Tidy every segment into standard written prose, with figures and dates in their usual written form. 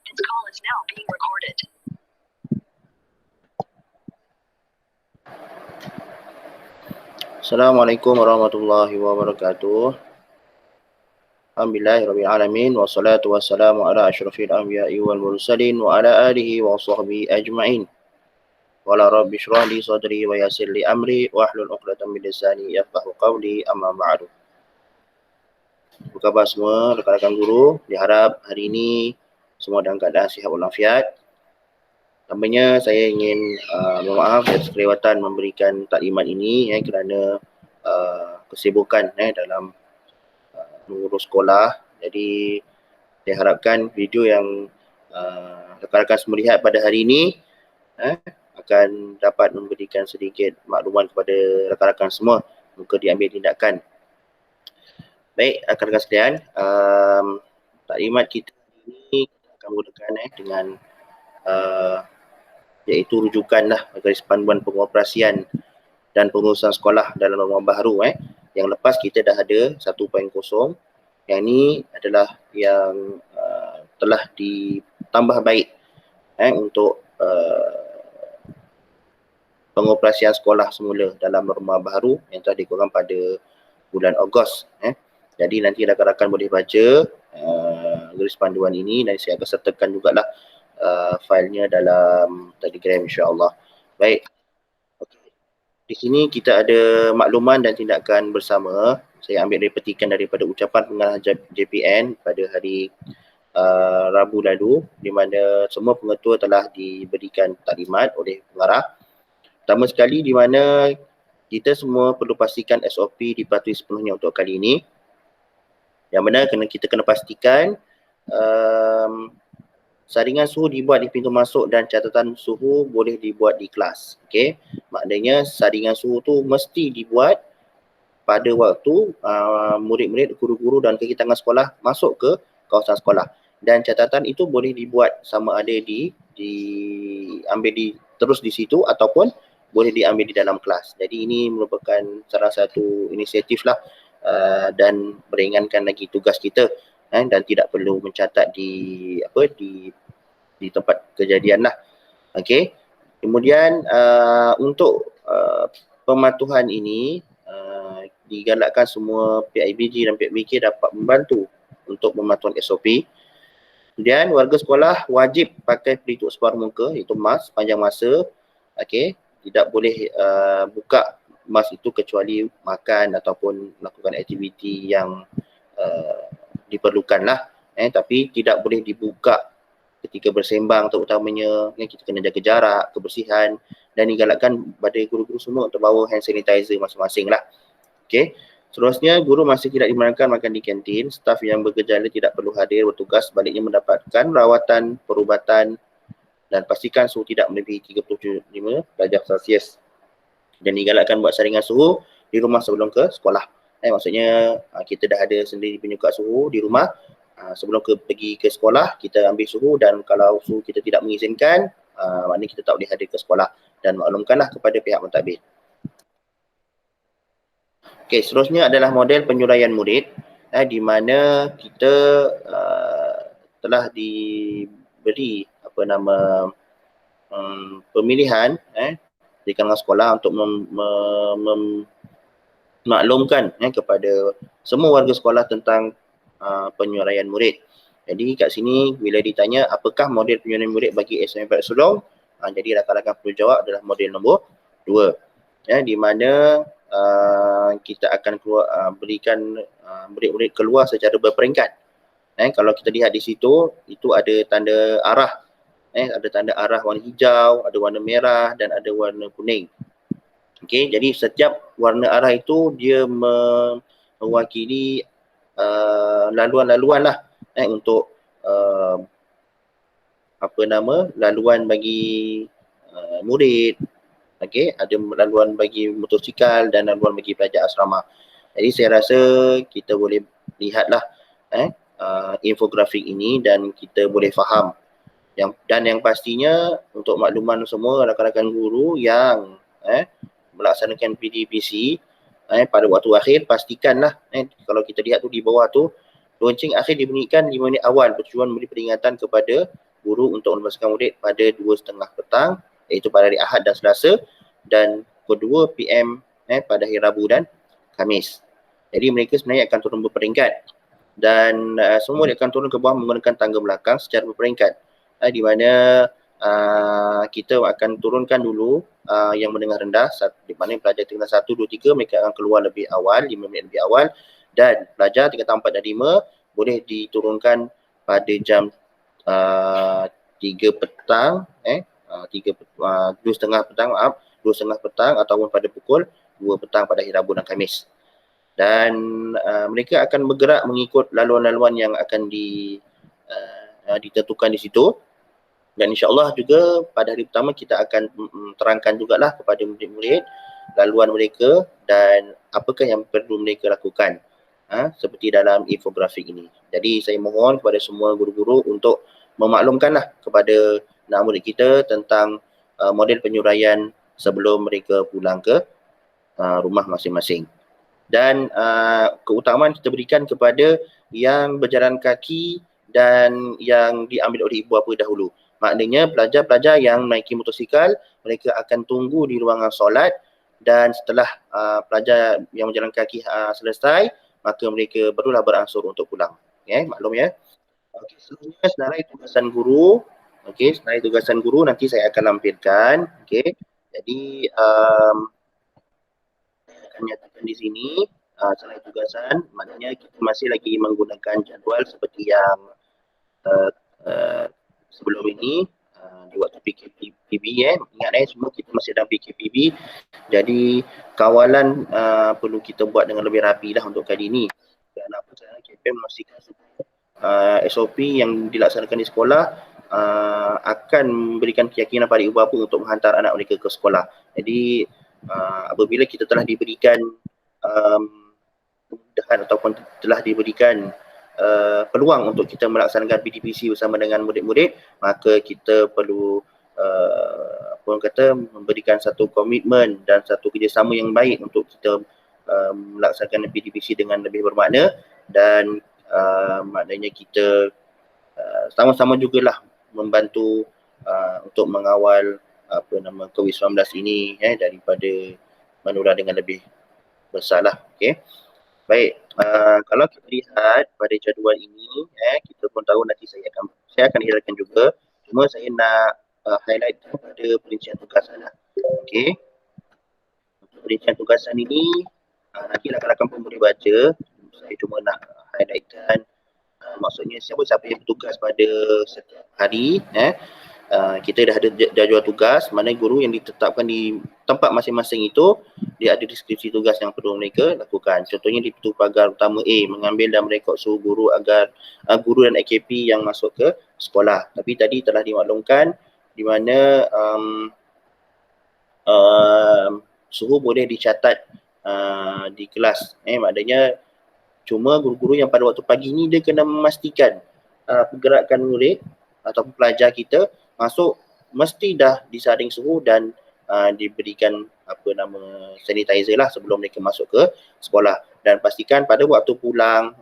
This call is now being recorded. Assalamualaikum warahmatullahi wabarakatuh. Alhamdulillahirrabbilalamin. Wassalatu wassalamu ala ashrafil anbiya'i wal mursalin wa ala alihi wa sahbihi ajma'in. Wala rabbi shrah li sadri wa yassir li amri wa hlul 'uqdatam min lisani yafqahu qawli, amma ba'du. Apa khabar semua rakan-rakan guru? Diharap hari ini semua dalam keadaan sihat walafiat. Pertamanya saya ingin mohon maaf atas kelewatan memberikan taklimat ini kerana kesibukan dalam mengurus sekolah. Jadi saya harapkan video yang rakan-rakan semua lihat pada hari ini akan dapat memberikan sedikit makluman kepada rakan-rakan semua, moga diambil tindakan. Baik, rakan-rakan sekalian, taklimat kita ini akan menggunakan dengan iaitu rujukanlah garis panduan pengoperasian dan pengurusan sekolah dalam norma baru. Yang lepas kita dah ada 1.0, yang ini adalah yang telah ditambah baik untuk pengoperasian sekolah semula dalam norma baru yang telah dikeluarkan pada bulan Ogos. Jadi nanti rakan-rakan boleh baca garis panduan ini dan saya akan sertakan jugalah failnya dalam Telegram, insya-Allah. Baik. Okay. Di sini kita ada makluman dan tindakan bersama. Saya ambil petikan daripada ucapan pengarah JPN pada hari Rabu lalu, di mana semua pengetua telah diberikan taklimat oleh pengarah. Pertama sekali, di mana kita semua perlu pastikan SOP dipatuhi sepenuhnya untuk kali ini. Yang mana kita kena pastikan saringan suhu dibuat di pintu masuk dan catatan suhu boleh dibuat di kelas. Okey, maknanya saringan suhu tu mesti dibuat pada waktu murid-murid, guru-guru dan kakitangan sekolah masuk ke kawasan sekolah. Dan catatan itu boleh dibuat sama ada diambil terus di situ ataupun boleh diambil di dalam kelas. Jadi ini merupakan salah satu inisiatif lah dan meringankan lagi tugas kita. Dan tidak perlu mencatat di tempat kejadian lah. Okey. Kemudian untuk pematuhan ini digalakkan semua pihak IBG dan pihak BK dapat membantu untuk mematuhan SOP. Kemudian warga sekolah wajib pakai pelitup separuh muka iaitu mask sepanjang masa. Okey, tidak boleh buka mask itu kecuali makan ataupun melakukan aktiviti yang diperlukan lah. Tapi tidak boleh dibuka ketika bersembang, terutamanya kita kena jaga jarak, kebersihan, dan digalakkan pada guru-guru semua untuk bawa hand sanitizer masing-masing lah. Okey. Seterusnya, guru masih tidak dibenarkan makan di kantin. Staf yang bergejala tidak perlu hadir bertugas, sebaliknya mendapatkan rawatan, perubatan dan pastikan suhu tidak melebihi 37.5 darjah Celsius. Dan digalakkan buat saringan suhu di rumah sebelum ke sekolah. Maksudnya kita dah ada sendiri penyukat suhu di rumah. Sebelum pergi ke sekolah, kita ambil suhu dan kalau suhu kita tidak mengizinkan, maknanya kita tak boleh hadir ke sekolah dan maklumkanlah kepada pihak mentadbir. Okey, seterusnya adalah model penyuraian murid di mana kita telah diberi pemilihan di kalangan sekolah untuk maklumkan kepada semua warga sekolah tentang penyuraian murid. Jadi kat sini bila ditanya apakah model penyuraian murid bagi SMA Pak Sulong, jadi rakan-rakan perlu jawab adalah model nombor 2. Di mana kita akan berikan murid-murid keluar secara berperingkat. Kalau kita lihat di situ, itu ada tanda arah. Ada tanda arah warna hijau, ada warna merah dan ada warna kuning. Okey, jadi setiap warna arah itu dia mewakili laluan-laluan lah untuk laluan bagi murid. Okey, ada laluan bagi motosikal dan laluan bagi pelajar asrama. Jadi saya rasa kita boleh lihatlah infografik ini dan kita boleh faham. Yang pastinya untuk makluman semua rakan-rakan guru yang melaksanakan PDPC pada waktu akhir, pastikanlah kalau kita lihat tu di bawah tu, lonceng akhir dibunyikan 5 minit awal bertujuan memberi peringatan kepada guru untuk membebaskan murid pada 2:30 petang, iaitu pada hari Ahad dan Selasa, dan pukul 2 PM pada hari Rabu dan Khamis. Jadi mereka sebenarnya akan turun berperingkat, dan semua murid akan turun ke bawah menggunakan tangga belakang secara berperingkat, di mana kita akan turunkan dulu yang menengah rendah, di mana pelajar tingkatan 1, 2, 3 mereka akan keluar lebih awal, 5 minit lebih awal, dan pelajar tingkatan 4 dan 5 boleh diturunkan pada jam 3 petang, 2:30 petang, 2:30 petang, ataupun pada pukul 2 petang pada hari Rabu dan Khamis. Dan mereka akan bergerak mengikut laluan-laluan yang akan ditentukan di situ. Dan insya-Allah juga pada hari pertama kita akan terangkan jugalah kepada murid-murid laluan mereka dan apakah yang perlu mereka lakukan, seperti dalam infografik ini. Jadi saya mohon kepada semua guru-guru untuk memaklumkanlah kepada anak murid kita tentang model penyuraian sebelum mereka pulang ke rumah masing-masing. Dan keutamaan kita berikan kepada yang berjalan kaki dan yang diambil oleh ibu bapa dahulu. Maknanya pelajar-pelajar yang naiki motosikal, mereka akan tunggu di ruangan solat, dan setelah pelajar yang berjalan kaki selesai, maka mereka barulah beransur untuk pulang. Maklum ya. Okey, seterusnya senarai tugasan guru. Okey, senarai tugasan guru nanti saya akan lampirkan. Okey. Jadi saya akan nyatakan di sini senarai tugasan, maknanya kita masih lagi menggunakan jadual seperti yang sebelum ini di waktu PKPB. Ingat semua kita masih dalam PKPB, jadi kawalan perlu kita buat dengan lebih rapi lah untuk kali ini. Dan apa sekarang KPM memastikan SOP yang dilaksanakan di sekolah akan memberikan keyakinan pada ibu bapa untuk menghantar anak mereka ke sekolah. Jadi apabila kita telah diberikan kemudahan ataupun telah diberikan peluang untuk kita melaksanakan PDPC bersama dengan murid-murid, maka kita perlu memberikan satu komitmen dan satu kerjasama yang baik untuk kita melaksanakan PDPC dengan lebih bermakna, dan maknanya kita sama-sama jugalah membantu untuk mengawal COVID-19 ini daripada menular dengan lebih besarlah. Okey. Baik, kalau kita lihat pada jadual ini, kita pun tahu nanti saya akan hiraukan juga. Cuma saya nak highlight pada perincian tugasan lah. Okey. Untuk perincian tugasan ini, nanti rakan-rakan pun boleh baca. Saya cuma nak highlightkan maksudnya siapa-siapa yang bertugas pada setiap hari. Kita dah ada jadual tugas, mana guru yang ditetapkan di tempat masing-masing itu, dia ada deskripsi tugas yang perlu mereka lakukan. Contohnya di pintu pagar utama A, mengambil dan merekod suhu guru agar guru dan AKP yang masuk ke sekolah. Tapi tadi telah dimaklumkan di mana suhu boleh dicatat di kelas. Maknanya cuma guru-guru yang pada waktu pagi ni dia kena memastikan pergerakan murid ataupun pelajar kita masuk mesti dah disaring suhu dan diberikan sanitizer lah sebelum mereka masuk ke sekolah. Dan pastikan pada waktu pulang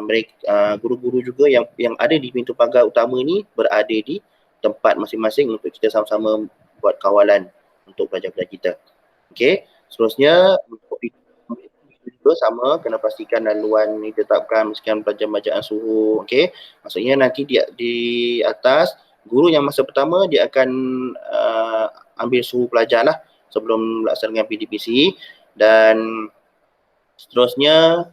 mereka guru-guru juga yang ada di pintu pagar utama ni berada di tempat masing-masing untuk kita sama-sama buat kawalan untuk pelajar-pelajar kita. Okey, seterusnya untuk juga sama, kena pastikan laluan ni ditetapkan sekian pelajar bacaan suhu. Okey, maksudnya nanti di atas guru yang masa pertama dia akan ambil suhu pelajar lah sebelum melaksanakan PDPC, dan seterusnya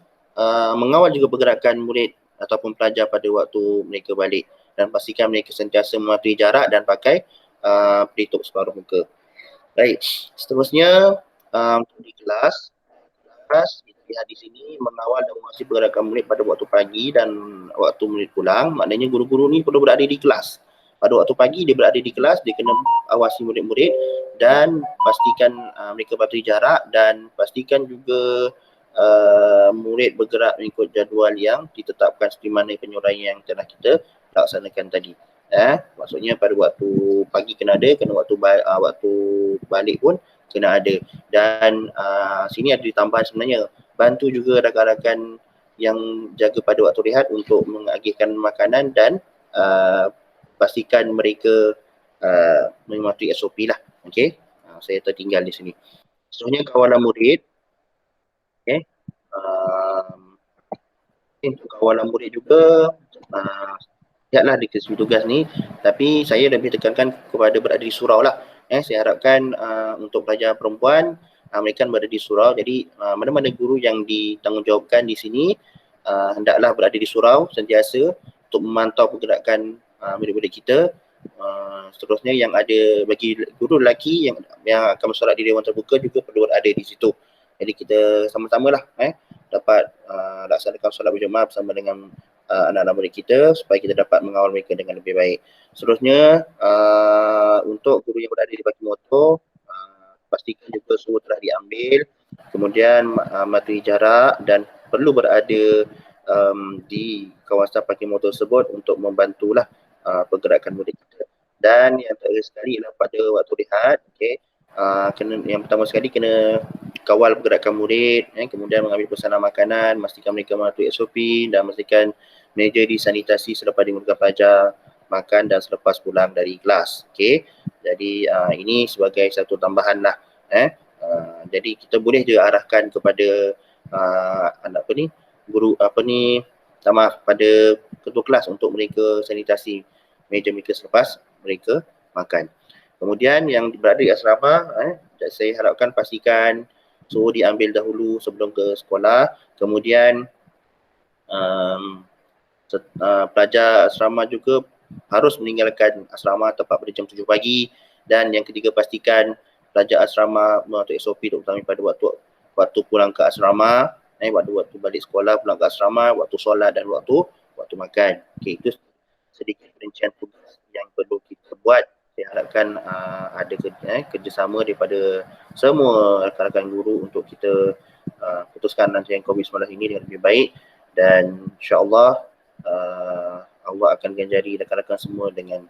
mengawal juga pergerakan murid ataupun pelajar pada waktu mereka balik, dan pastikan mereka sentiasa mematuhi jarak dan pakai pelitup separuh muka. Baik, seterusnya untuk di kelas kita lihat di sini mengawal dan mengawasi pergerakan murid pada waktu pagi dan waktu murid pulang. Maknanya guru-guru ni perlu berada di kelas. Pada waktu pagi dia berada di kelas, dia kena awasi murid-murid dan pastikan mereka patuhi jarak, dan pastikan juga murid bergerak mengikut jadual yang ditetapkan seperti mana penyuraian yang telah kita laksanakan tadi. Maksudnya pada waktu pagi kena ada, kena waktu balik pun kena ada. Dan sini ada ditambahan sebenarnya, bantu juga rakan-rakan yang jaga pada waktu rehat untuk mengagihkan makanan dan pastikan mereka mematuhi SOP lah. Okey, saya tertinggal di sini. Seterusnya kawalan murid. Okey, untuk kawalan murid juga lihatlah di kesempatan tugas ni, tapi saya lebih tekankan kepada berada di surau lah. Saya harapkan untuk pelajar perempuan mereka berada di surau, jadi mana-mana guru yang ditanggungjawabkan di sini hendaklah berada di surau sentiasa untuk memantau pergerakan murid-murid kita. Seterusnya yang ada bagi guru lelaki yang akan bersolat di Dewan Terbuka juga perlu berada di situ. Jadi kita sama-sama lah dapat laksanakan solat berjemaah bersama dengan anak-anak murid kita supaya kita dapat mengawal mereka dengan lebih baik. Seterusnya untuk guru yang berada di parking motor, pastikan juga semua telah diambil, kemudian mematuhi jarak dan perlu berada di kawasan parking motor tersebut untuk membantulah pergerakan murid kita. Dan yang terakhir sekali ialah pada waktu rehat, yang pertama sekali kena kawal pergerakan murid, kemudian mengambil pesanan makanan, memastikan mereka mematuhi SOP dan memastikan meja disanitasi selepas dimulakan pelajar makan dan selepas pulang dari kelas. Jadi ini sebagai satu tambahan lah. Jadi kita boleh je arahkan kepada guru pada ketua kelas untuk mereka sanitasi meja mereka selepas mereka makan. Kemudian yang berada di asrama, saya harapkan pastikan suhu diambil dahulu sebelum ke sekolah. Kemudian pelajar asrama juga harus meninggalkan asrama tepat pada jam 7 pagi. Dan yang ketiga, pastikan pelajar asrama mematuhi SOP terutama pada waktu pulang ke asrama, waktu balik sekolah, pulang ke asrama, waktu solat dan waktu makan. Itu sedikit perincian tugas yang perlu kita buat. Saya harapkan ada kerjasama daripada semua rakan-rakan guru untuk kita putuskan rancangan COVID-19 ini dengan lebih baik, dan insyaAllah Allah akan ganjari rakan-rakan semua dengan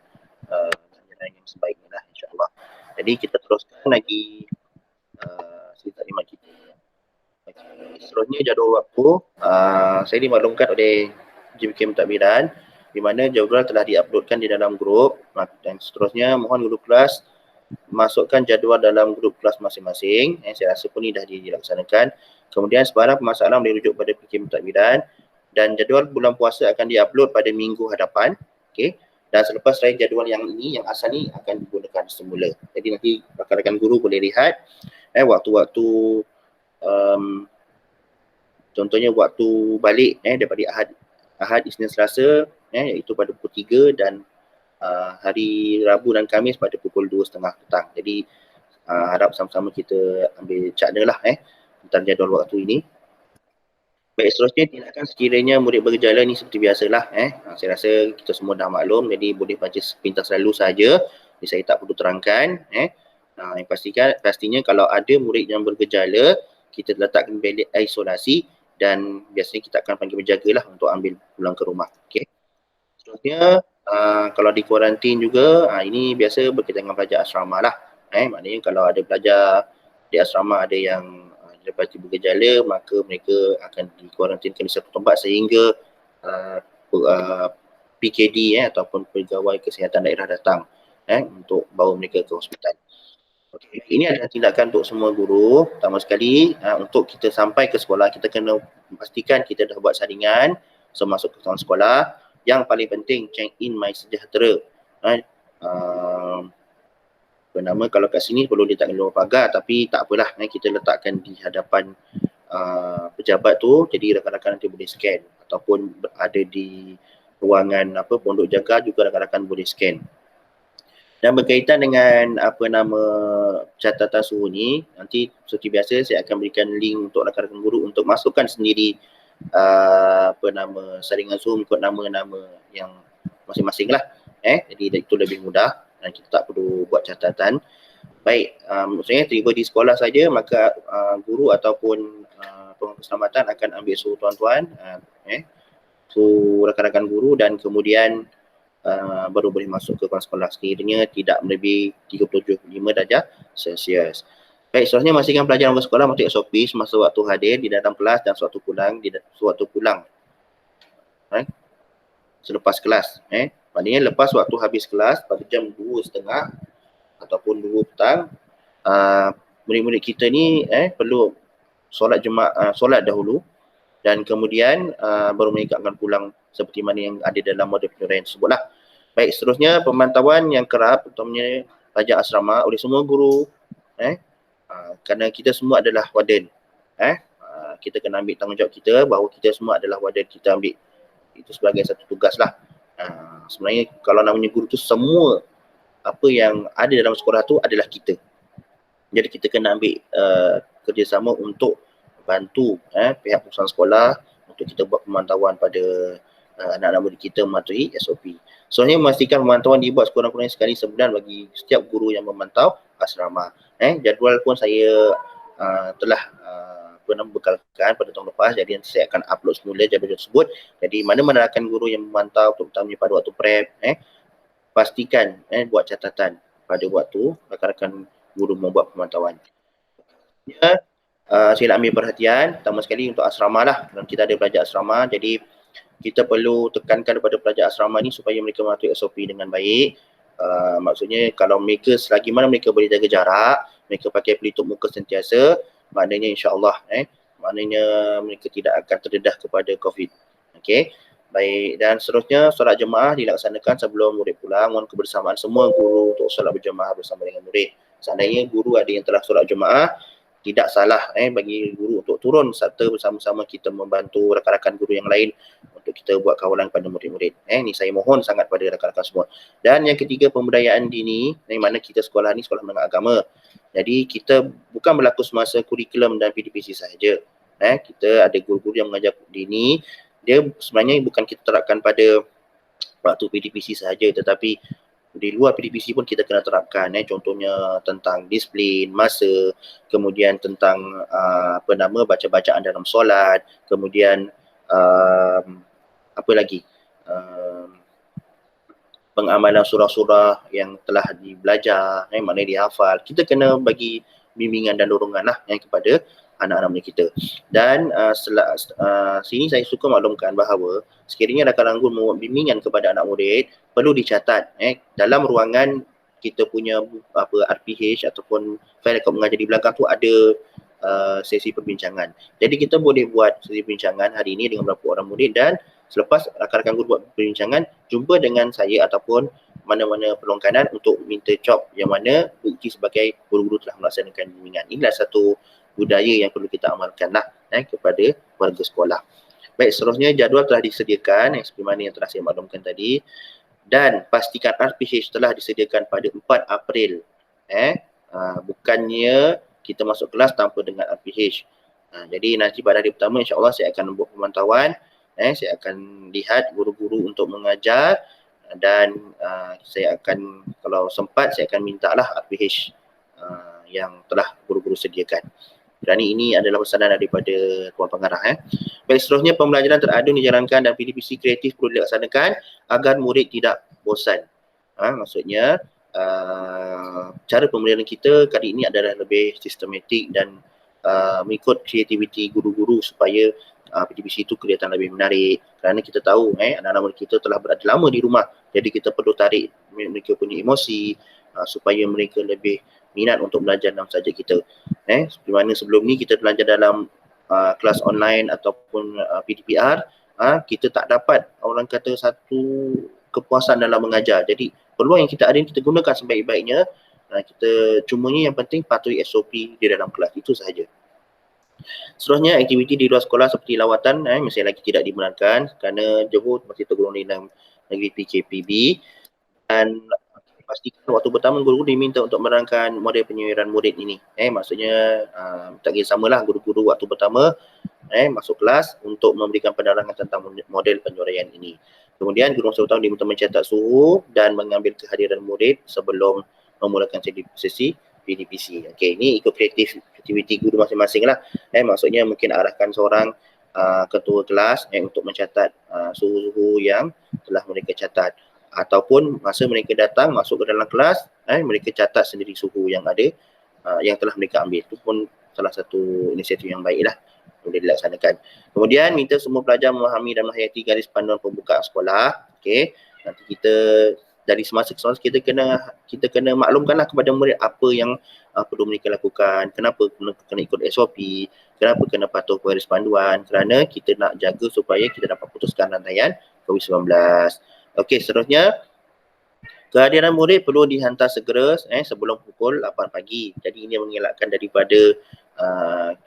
jalan yang sebaiknya lah, insyaAllah. Jadi kita teruskan lagi cerita taklimat kita. Seterusnya jadual waktu, saya dimaklumkan oleh JBK Mentadbiran di mana jadual telah diuploadkan di dalam grup, dan seterusnya mohon guru kelas masukkan jadual dalam grup kelas masing-masing. Saya rasa pun ini dah dilaksanakan. Kemudian sebarang permasalahan boleh rujuk pada JBK Mentadbiran, dan jadual bulan puasa akan diupload pada minggu hadapan. Dan selepas saya jadual yang ini, yang asal ni akan digunakan semula. Jadi nanti rakan-rakan guru boleh lihat waktu-waktu contohnya waktu balik daripada Ahad, Isnin, Selasa iaitu pada pukul 3, dan hari Rabu dan Khamis pada pukul 2.30 petang. Jadi harap sama-sama kita ambil cakna lah tentang jadual waktu ini. Baik, seterusnya tindakan sekiranya murid bergejala ni seperti biasalah. Saya rasa kita semua dah maklum, jadi boleh baca sepintas lalu saja. Jadi saya tak perlu terangkan. Yang pastinya kalau ada murid yang bergejala, kita letakkan bilik isolasi dan biasanya kita akan panggil penjaga lah untuk ambil pulang ke rumah. Seterusnya kalau di kuarantin juga, ini biasa berkaitan dengan pelajar asrama lah. Maknanya kalau ada pelajar di asrama ada yang lepas bergejala, maka mereka akan dikuarantinkan di satu tempat sehingga PKD ataupun pegawai kesihatan daerah datang untuk bawa mereka ke hospital. Ini adalah tindakan untuk semua guru. Pertama sekali, untuk kita sampai ke sekolah, kita kena pastikan kita dah buat saringan sebelum masuk ke dalam sekolah. Yang paling penting, check in MySejahtera. Kalau kat sini perlu letakkan luar pagar, tapi tak apalah, kita letakkan di hadapan pejabat tu, jadi rakan-rakan nanti boleh scan, ataupun ada di ruangan pondok jaga juga rakan-rakan boleh scan. Dan berkaitan dengan catatan suhu ni, nanti seperti biasa saya akan berikan link untuk rakan-rakan guru untuk masukkan sendiri saringan suhu ikut nama-nama yang masing-masing lah. Jadi itu lebih mudah dan kita tak perlu buat catatan. Baik, maksudnya tiba di sekolah saja, maka guru ataupun pengawal keselamatan akan ambil suhu tuan-tuan, suhu rakan-rakan guru, dan kemudian baru boleh masuk ke kelas sekolah sekiranya tidak melebihi 37.5 darjah Celsius. Baik, seterusnya pastikan pelajar yang bersekolah mematuhi SOP semasa waktu hadir di dalam kelas dan sewaktu pulang selepas kelas. Maknanya lepas waktu habis kelas pada jam 2.30 ataupun 2 petang, murid-murid kita ni perlu solat dahulu dan kemudian baru mereka akan pulang seperti mana yang ada dalam model penyampaian tersebutlah. Baik, seterusnya pemantauan yang kerap utamanya pelajar asrama oleh semua guru kerana kita semua adalah warden. Kita kena ambil tanggungjawab kita bahawa kita semua adalah warden, kita ambil itu sebagai satu tugas lah. Sebenarnya kalau namanya guru tu semua apa yang ada dalam sekolah tu adalah kita. Jadi kita kena ambil kerjasama untuk bantu pihak perusahaan sekolah untuk kita buat pemantauan pada anak-anak murid kita mematuhi SOP. Soalnya memastikan pemantauan dibuat sekurang-kurangnya sekali sebulan bagi setiap guru yang memantau asrama. Jadual pun saya telah pernah bekalkan pada tahun lepas, jadi nanti saya akan upload semula jadual tersebut. Jadi mana-mana rakan guru yang memantau terutamanya pada waktu prep, pastikan buat catatan pada waktu rakan-rakan guru membuat pemantauan. Ya, saya nak ambil perhatian pertama sekali untuk asrama lah. Dan kita ada pelajar asrama, jadi kita perlu tekankan kepada pelajar asrama ni supaya mereka mematuhi SOP dengan baik. Maksudnya kalau mereka selagi mana mereka boleh jaga jarak, mereka pakai pelitup muka sentiasa, maknanya insya-Allah maknanya mereka tidak akan terdedah kepada COVID. Okey. Baik, dan seterusnya solat jemaah dilaksanakan sebelum murid pulang. Mohon kebersamaan semua guru untuk solat berjemaah bersama dengan murid. Seandainya guru ada yang telah solat jemaah, tidak salah bagi guru untuk turun serta bersama-sama kita membantu rakan-rakan guru yang lain untuk kita buat kawalan pada murid-murid. Ini saya mohon sangat pada rakan-rakan semua. Dan yang ketiga, pembudayaan dini, yang mana kita sekolah ni sekolah menengah agama. Jadi kita bukan berlaku semasa kurikulum dan PDPC sahaja. Kita ada guru-guru yang mengajar dini, dia sebenarnya bukan kita terapkan pada waktu PDPC sahaja, tetapi di luar PDPC pun kita kena terapkan. Contohnya tentang disiplin masa, kemudian tentang baca-bacaan dalam solat, kemudian apa lagi, pengamalan surah-surah yang telah dibelajar, maknanya dihafal. Kita kena bagi bimbingan dan dorongan lah kepada anak-anak murid kita. Dan sini saya suka maklumkan bahawa sekiranya rakan ranggul membuat bimbingan kepada anak murid, perlu dicatat dalam ruangan kita punya RPH ataupun file rekod mengajar di belakang tu ada sesi perbincangan. Jadi kita boleh buat sesi perbincangan hari ini dengan beberapa orang murid, dan selepas rakan-rakan guru buat perbincangan, jumpa dengan saya ataupun mana-mana perlongkanan untuk minta job yang mana bukti sebagai guru-guru telah melaksanakan bimbingan. Inilah satu budaya yang perlu kita amalkan lah kepada warga sekolah. Baik, seterusnya jadual telah disediakan seperti mana yang telah saya maklumkan tadi, dan pastikan RPH telah disediakan pada 4 April. Bukannya kita masuk kelas tanpa dengan RPH. Jadi nanti pada hari pertama insya-Allah saya akan buat pemantauan. Saya akan lihat guru-guru untuk mengajar, dan saya akan, kalau sempat, saya akan mintalah RPH yang telah guru-guru sediakan. Kerana ini adalah pesanan daripada Tuan Pengarah. Baik, seterusnya pembelajaran teradun dijalankan dan PDPC kreatif perlu dilaksanakan agar murid tidak bosan. Maksudnya cara pembelajaran kita kali ini adalah lebih sistematik dan mengikut kreativiti guru-guru supaya PDPC itu kelihatan lebih menarik. Kerana kita tahu anak-anak murid kita telah berada lama di rumah, jadi kita perlu tarik mereka punya emosi supaya mereka lebih minat untuk belajar dalam subjek kita. Seperti mana sebelum ni kita belajar dalam kelas online ataupun PDPR, kita tak dapat orang kata satu kepuasan dalam mengajar. Jadi peluang yang kita ada ini kita gunakan sebaik-baiknya. Kita cumanya yang penting patuhi SOP di dalam kelas, itu sahaja. Seterusnya, aktiviti di luar sekolah seperti lawatan masih lagi tidak dibenarkan kerana Johor masih tergolong dalam negeri PKPB, dan pastikan waktu pertama guru-guru diminta untuk menerangkan model penyuiran murid ini. Maksudnya tak kira samalah guru-guru waktu pertama masuk kelas untuk memberikan penerangan tentang model penyuairan ini. Kemudian guru masa utama diminta mencatat suhu dan mengambil kehadiran murid sebelum memulakan sesi PDPC. Okey, ini ikut kreativiti guru masing-masing lah. Maksudnya mungkin arahkan seorang ketua kelas untuk mencatat suhu-suhu yang telah mereka catat, ataupun masa mereka datang masuk ke dalam kelas mereka catat sendiri suhu yang ada yang telah mereka ambil. Itu pun salah satu inisiatif yang baik lah, boleh dilaksanakan. Kemudian minta semua pelajar memahami dan menghayati garis panduan pembukaan sekolah. Okey, Nanti kita dari semasa ke semasa kita kena maklumkanlah kepada murid apa yang perlu mereka lakukan, kenapa kena ikut SOP, kenapa kena patuh garis panduan, kerana kita nak jaga supaya kita dapat putuskan rantaian COVID-19. Okey, seterusnya kehadiran murid perlu dihantar segera sebelum pukul 8 pagi. Jadi ini mengelakkan daripada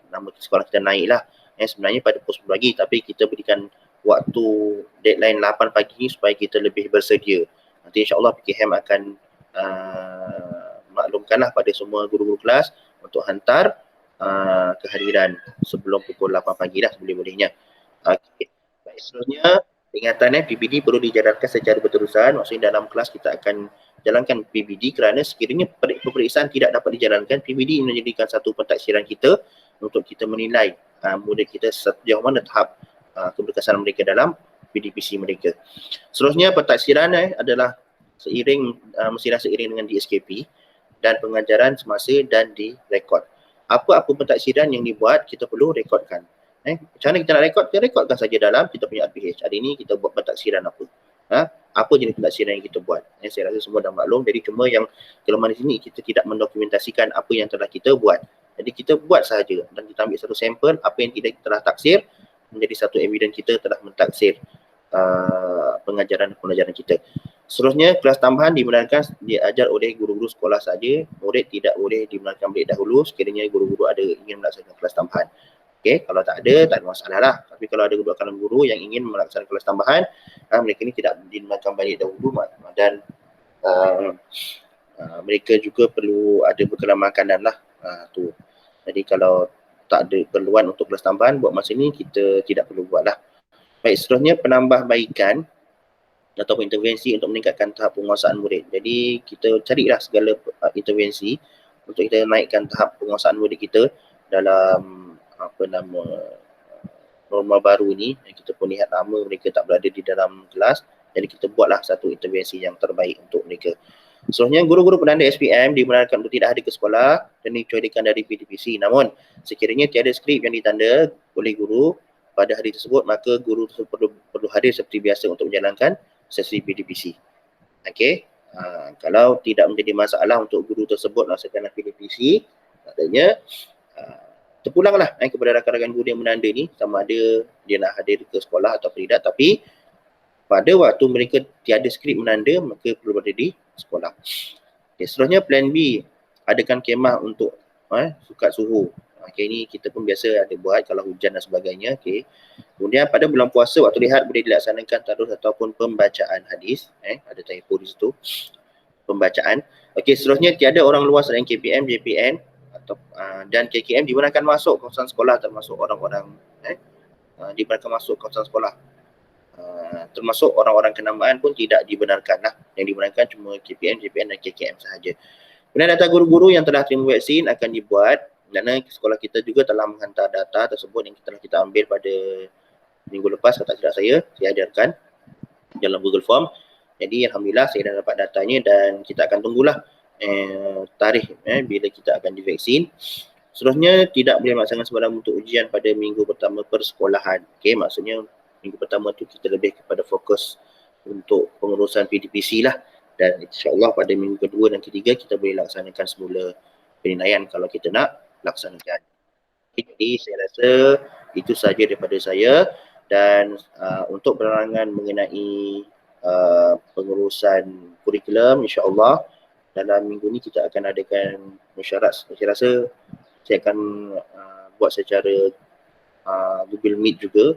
nama sekolah kita naiklah. Sebenarnya pada pukul 10 pagi tapi kita berikan waktu deadline 8 pagi supaya kita lebih bersedia. Nanti insya-Allah PKM akan maklumkanlah pada semua guru-guru kelas untuk hantar kehadiran sebelum pukul 8 pagi lah boleh-bolehnya. Okey. Baik, seterusnya ingatan PBD perlu dijalankan secara berterusan. Maksudnya dalam kelas kita akan jalankan PBD kerana sekiranya peperiksaan tidak dapat dijalankan, PBD menjadikan satu pentaksiran kita untuk kita menilai murid kita sejauh mana tahap keberkesanan mereka dalam PDPC mereka. Seterusnya pentaksiran adalah mestilah seiring dengan DSKP dan pengajaran semasa dan direkod. Apa-apa pentaksiran yang dibuat kita perlu rekodkan. Macam mana kita nak rekod? Kita rekodkan saja dalam kita punya RPH. Hari ini kita buat pentaksiran apa? Apa jenis pentaksiran yang kita buat? Saya rasa semua dah maklum. Jadi cuma yang kelemahan di sini kita tidak mendokumentasikan apa yang telah kita buat. Jadi kita buat sahaja dan kita ambil satu sampel apa yang kita telah taksir menjadi satu evidence kita telah mentaksir pengajaran kita. Seterusnya kelas tambahan dibenarkan diajar oleh guru-guru sekolah saja. Murid tidak boleh dibenarkan balik dahulu sekiranya guru-guru ada ingin melaksanakan kelas tambahan. Okey, kalau tak ada masalah lah. Tapi kalau ada guru yang ingin melaksanakan kelas tambahan, mereka ni tidak dibenarkan balik dahulu dan mereka juga perlu ada bekalan makanan lah. Tu. Jadi kalau tak ada perluan untuk kelas tambahan buat masa ni kita tidak perlu buat lah. Baik, seterusnya penambahbaikan ataupun intervensi untuk meningkatkan tahap penguasaan murid. Jadi kita carilah segala intervensi untuk kita naikkan tahap penguasaan murid kita dalam normal baru ni. Kita pun lihat lama mereka tak berada di dalam kelas. Jadi kita buatlah satu intervensi yang terbaik untuk mereka. Seterusnya guru-guru penanda SPM dibenarkan untuk tidak hadir ke sekolah dan dicualikan dari PDPC. Namun sekiranya tiada skrip yang ditanda oleh guru pada hari tersebut, maka guru tersebut perlu hadir seperti biasa untuk menjalankan sesi PDPC. Okey. Kalau tidak menjadi masalah untuk guru tersebut melaksanakan PDPC, katanya terpulanglah kepada rakan-rakan guru yang menanda ni sama ada dia nak hadir ke sekolah atau tidak, tapi pada waktu mereka tiada skrip menanda maka perlu berada di sekolah. Okay, seterusnya plan B, adakan kemah untuk sukat suhu. Okay, ini kita pun biasa ada buat kalau hujan dan sebagainya. Okay. Kemudian pada bulan puasa waktu lihat boleh dilaksanakan tadarus ataupun pembacaan hadis. Ada typo di situ. Pembacaan. Okey, seterusnya tiada orang luar selain KPM, JPN dan KKM dibenarkan masuk kawasan sekolah termasuk orang-orang dibenarkan masuk kawasan sekolah. Termasuk orang-orang kenamaan pun tidak dibenarkan lah. Yang dibenarkan cuma KPM, JPN dan KKM sahaja. Kemudian data guru-guru yang telah terima vaksin akan dibuat kerana sekolah kita juga telah menghantar data tersebut yang telah kita ambil pada minggu lepas, kalau tak silap saya hadirkan dalam Google Form. Jadi alhamdulillah saya dah dapat datanya dan kita akan tunggulah tarikh bila kita akan divaksin. Seterusnya tidak boleh melaksanakan sembarang untuk ujian pada minggu pertama persekolahan. Okey, maksudnya minggu pertama tu kita lebih kepada fokus untuk pengurusan PDPC lah, dan insya-Allah pada minggu kedua dan ketiga kita boleh laksanakan semula penilaian kalau kita nak laksanakan. Jadi saya rasa itu sahaja daripada saya, dan untuk penerangan mengenai pengurusan kurikulum, insya-Allah dalam minggu ni kita akan adakan mesyuarat. Saya rasa saya akan buat secara Google Meet juga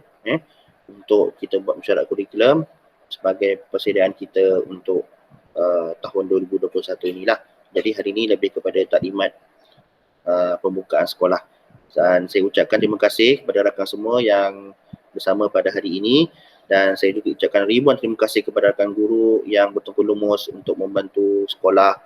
untuk kita buat mesyuarat kurikulum sebagai persediaan kita untuk tahun 2021 inilah. Jadi hari ini lebih kepada taklimat pembukaan sekolah. Dan saya ucapkan terima kasih kepada rakan semua yang bersama pada hari ini, dan saya juga ucapkan ribuan terima kasih kepada rakan guru yang bertungkus lumus untuk membantu sekolah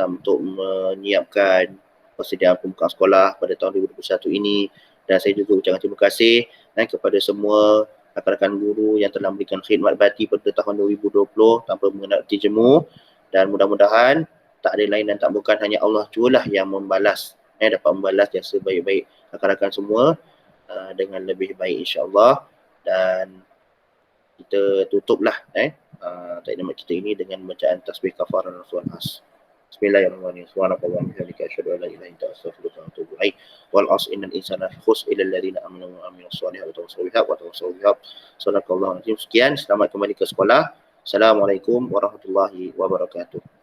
untuk menyiapkan persediaan pembukaan sekolah pada tahun 2021 ini. Dan saya juga ucapkan terima kasih kepada semua rakan-rakan guru yang telah memberikan khidmat bakti pada tahun 2020 tanpa mengenal erti jemu, dan mudah-mudahan tak ada lain dan tak bukan hanya Allah jualah yang membalas, dapat membalas jasa baik-baik rakan-rakan semua dengan lebih baik insya-Allah. Dan kita tutuplah taklimat kita ini dengan bacaan tasbih kafarah dan surah As. Bismillahirrahmanirrahim. Subhanakallahumma wa bihamdika asyhadu an la ilaha illa anta astaghfiruka wa atubu ilaik. Wal 'asri innal insana lafi khusr illa alladziina aamanu wa 'amilus shalihati wa tawassaw bil haqqi wa tawassaw bis sabr. Sadaqallahul azim. Sekian, selamat kembali ke sekolah. Assalamualaikum warahmatullahi wabarakatuh.